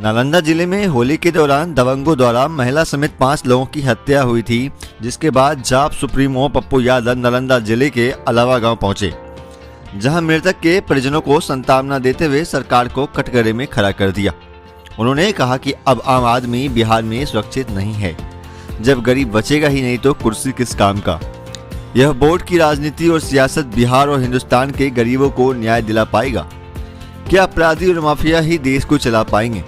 नालंदा जिले में होली के दौरान दबंगों द्वारा महिला समेत 5 लोगों की हत्या हुई थी, जिसके बाद जाप सुप्रीमो पप्पू यादव नालंदा जिले के अलावा गांव पहुंचे, जहां मृतक के परिजनों को सांत्वना देते हुए सरकार को कटघरे में खड़ा कर दिया। उन्होंने कहा कि अब आम आदमी बिहार में सुरक्षित नहीं है। जब गरीब बचेगा ही नहीं तो कुर्सी किस काम का। यह बोर्ड की राजनीति और सियासत बिहार और हिंदुस्तान के गरीबों को न्याय दिला पाएगा? क्या अपराधी और माफिया ही देश को चला पाएंगे?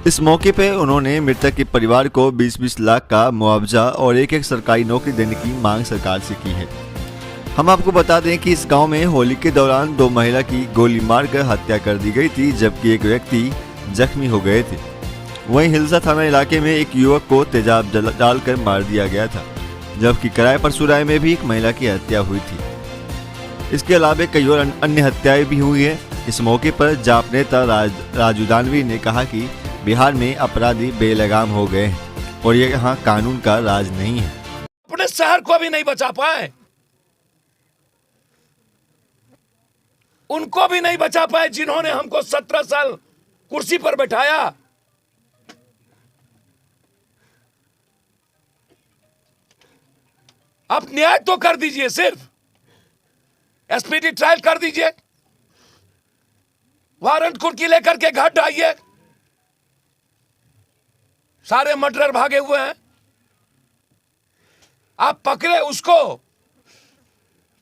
इस मौके पर उन्होंने मृतक के परिवार को 20-20 लाख का मुआवजा और एक सरकारी नौकरी देने की मांग सरकार से की है। हम आपको बता दें कि इस गांव में होली के दौरान 2 महिला की गोली मारकर हत्या कर दी गई थी, जबकि एक व्यक्ति जख्मी हो गए थे। वहीं हिलसा थाना इलाके में एक युवक को तेजाब डालकर मार दिया गया था, जबकि कराय परसुराय में भी एक महिला की हत्या हुई थी। इसके अलावा कई और अन्य हत्याएं भी हुई है। इस मौके पर जाप नेता राजू दानवी ने कहा कि बिहार में अपराधी बेलगाम हो गए हैं और ये यहाँ कानून का राज नहीं है। अपने शहर को भी नहीं बचा पाए, उनको भी नहीं बचा पाए जिन्होंने हमको 17 साल कुर्सी पर बैठाया। आप न्याय तो कर दीजिए, सिर्फ एसपीडी ट्रायल कर दीजिए, वारंट कुर्की लेकर के घर ढाइए। सारे मर्डरर भागे हुए हैं, आप पकड़े उसको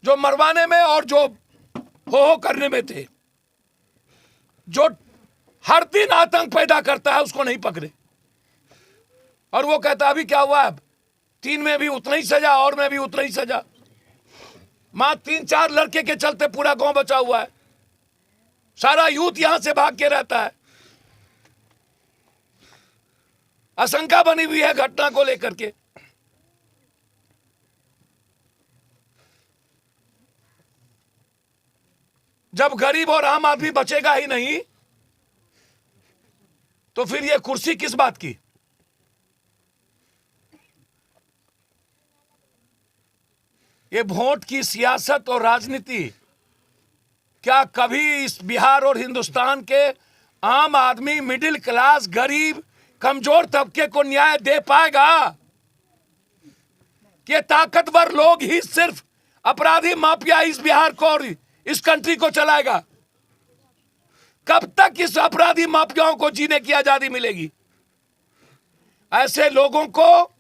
जो मरवाने में और जो हो करने में थे। जो हर दिन आतंक पैदा करता है उसको नहीं पकड़े, और वो कहता अभी क्या हुआ, अब 3 में भी उतना ही सजा और में भी उतना ही सजा। मां 3-4 लड़के के चलते पूरा गांव बचा हुआ है, सारा यूथ यहां से भाग के रहता है। आशंका बनी हुई है घटना को लेकर के। जब गरीब और आम आदमी बचेगा ही नहीं तो फिर ये कुर्सी किस बात की। ये वोट की सियासत और राजनीति क्या कभी इस बिहार और हिंदुस्तान के आम आदमी, मिडिल क्लास, गरीब, कमजोर तबके को न्याय दे पाएगा? कि ताकतवर लोग ही सिर्फ अपराधी माफिया इस बिहार को और इस कंट्री को चलाएगा? कब तक इस अपराधी माफियाओं को जीने की आजादी मिलेगी? ऐसे लोगों को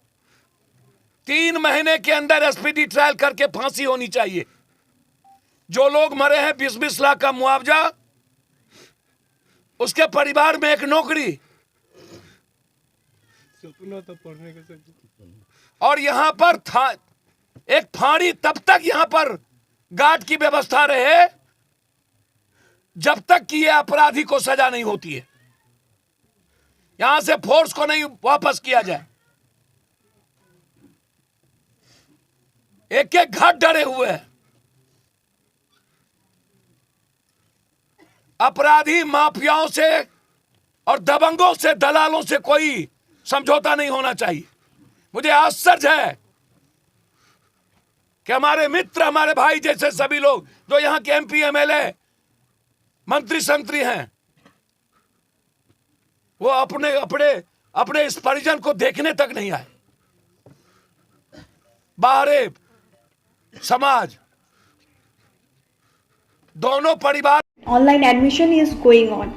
3 महीने के अंदर एसपीडी ट्रायल करके फांसी होनी चाहिए। जो लोग मरे हैं 20-20 लाख का मुआवजा, उसके परिवार में एक नौकरी, और यहां पर था एक फाड़ी, तब तक यहां पर गार्ड की व्यवस्था रहे जब तक कि ये अपराधी को सजा नहीं होती है, यहां से फोर्स को नहीं वापस किया जाए। एक एक घर डरे हुए हैं। अपराधी माफियाओं से और दबंगों से, दलालों से कोई समझौता नहीं होना चाहिए। मुझे आश्चर्य है कि हमारे मित्र, हमारे भाई जैसे सभी लोग जो यहां के एमपी, एमएलए, मंत्री संतरी हैं, वो अपने इस परिजन को देखने तक नहीं आए। बाहर समाज, दोनों परिवार। Online admission is going on.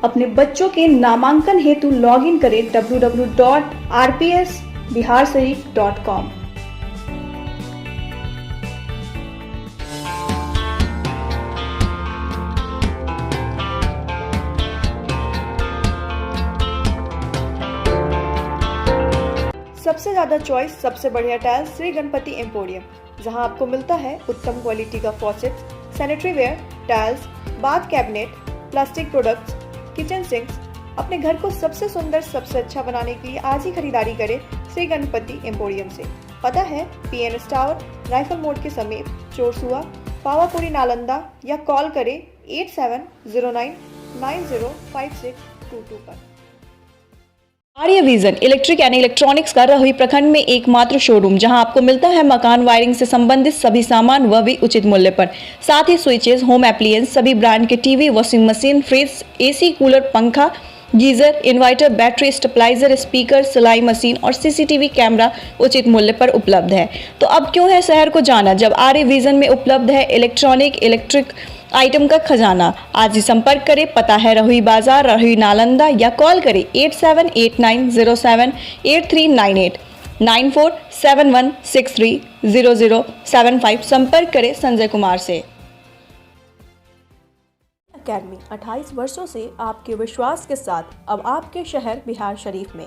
अपने बच्चों के नामांकन हेतु लॉग इन करें www.rpsbiharsharif.com। सबसे ज्यादा चॉइस, सबसे बढ़िया टाइल्स श्री गणपति एम्पोरियम, जहां आपको मिलता है उत्तम क्वालिटी का faucet, sanitary ware, tiles, bath cabinet, plastic products, kitchen sinks. अपने घर को सबसे सुंदर, सबसे अच्छा बनाने के लिए आज ही खरीदारी करें श्री गणपति एम्पोरियम से। पता है PNS टावर, राइफल मोड़ के समीप, चोरसुआ, पावापुरी, नालंदा, या कॉल करें 8709905622 पर। आर्य विजन इलेक्ट्रिक एंड इलेक्ट्रॉनिक्स का रहुई प्रखंड में एकमात्र शोरूम, जहां आपको मिलता है मकान वायरिंग से संबंधित सभी सामान, वह भी उचित मूल्य पर। साथ ही स्विचेस, होम एप्लियंस, सभी ब्रांड के TV, washing machine, fridge, AC, cooler, पंखा, geyser, inverter, battery, stabiliser, speaker, सिलाई मशीन और सीसीटीवी कैमरा उचित मूल्य पर उपलब्ध है। तो अब क्यों है शहर को जाना, जब आर्य विजन में उपलब्ध है इलेक्ट्रिक आइटम का खजाना। आज ही संपर्क करें, पता है रहुई बाजार, रहुई नालंदा, या कॉल करें 8789078398, 9471630075। संपर्क करें संजय कुमार से। अकेडमी 28 वर्षों से आपके विश्वास के साथ अब आपके शहर बिहार शरीफ में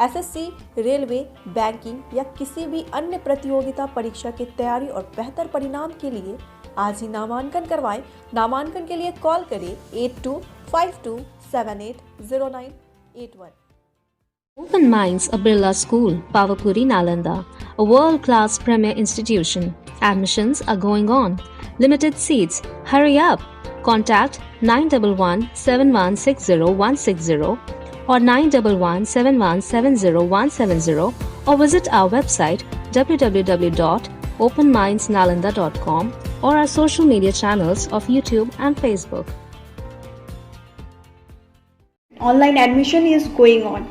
एसएससी, रेलवे, बैंकिंग या किसी भी अन्य प्रतियोगिता परीक्षा की तैयारी और बेहतर परिणाम के लिए आज ही नामांकन करवाएं। नामांकन के लिए कॉल करें 8252780981। Open Minds Birla School, Pavapuri, Nalanda, a world-class premier institution. Admissions are going on. Limited seats. Hurry up. Contact 9117160160 or 9117170170 or visit our website www.openmindsnalanda.com or our social media channels of YouTube and Facebook. Online admission is going on.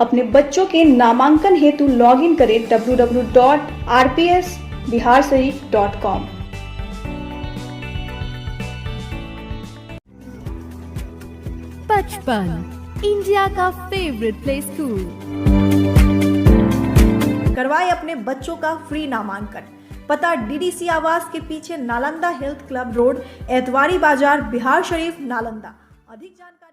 अपने बच्चों के नामांकन हेतु log in करें www.rpsbiharsharif.com। बचपन India का favourite play school. करवाए अपने बच्चों का फ्री नामांकन। पता डीडीसी आवास के पीछे, Nalanda health club road, Etwari बाजार, बिहार शरीफ, नालंदा। अधिक जानकारी